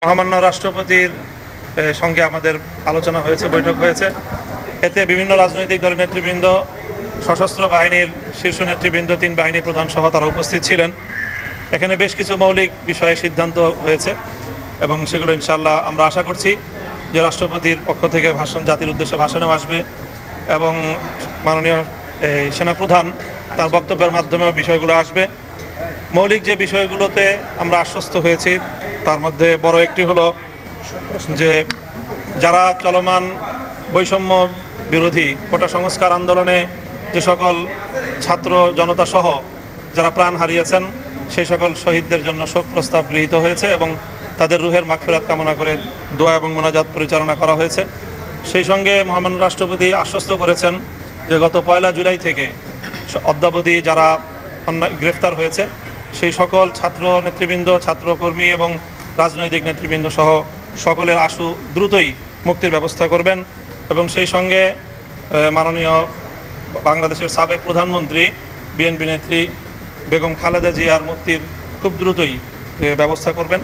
মহামান্য রাষ্ট্রপতির সঙ্গে আমাদের আলোচনা হয়েছে, বৈঠক হয়েছে। এতে বিভিন্ন রাজনৈতিক দলের নেতৃবৃন্দ, সশস্ত্র বাহিনীর শীর্ষ নেতৃবৃন্দ, 3 বাহিনী প্রধান সহ তারা উপস্থিত ছিলেন। এখানে বেশ কিছু মৌলিক বিষয়ে সিদ্ধান্ত হয়েছে এবং সেগুলো ইনশাআল্লাহ আমরা আশা করছি যে রাষ্ট্রপতির পক্ষ থেকে জাতির উদ্দেশ্যে ভাষণও আসবে এবং মাননীয় সেনাপ্রধান তার বক্তব্যের মাধ্যমেও বিষয়গুলো আসবে। মৌলিক যে বিষয়গুলোতে আমরা আশ্বস্ত হয়েছি তার মধ্যে বড় একটি হলো যে যারা চলমান বৈষম্য বিরোধী কোটা সংস্কার আন্দোলনে যে সকল ছাত্র জনতা সহ যারা প্রাণ হারিয়েছেন সেই সকল শহীদদের জন্য শোক প্রস্তাব গৃহীত হয়েছে এবং তাদের রুহের মাগফিরাত কামনা করে দোয়া এবং মোনাজাত পরিচালনা করা হয়েছে। সেই সঙ্গে মহামান্য রাষ্ট্রপতি আশ্বস্ত করেছেন যে গত 1 জুলাই থেকে অদ্যাবধি যারা গ্রেফতার হয়েছে সেই সকল ছাত্র নেতৃবৃন্দ, ছাত্রকর্মী এবং রাজনৈতিক নেতৃবৃন্দ সহ সকলের আশু দ্রুতই মুক্তির ব্যবস্থা করবেন এবং সেই সঙ্গে মাননীয় বাংলাদেশের সাবেক প্রধানমন্ত্রী বিএনপি নেত্রী বেগম খালেদা জিয়ার মুক্তির খুব দ্রুতই ব্যবস্থা করবেন।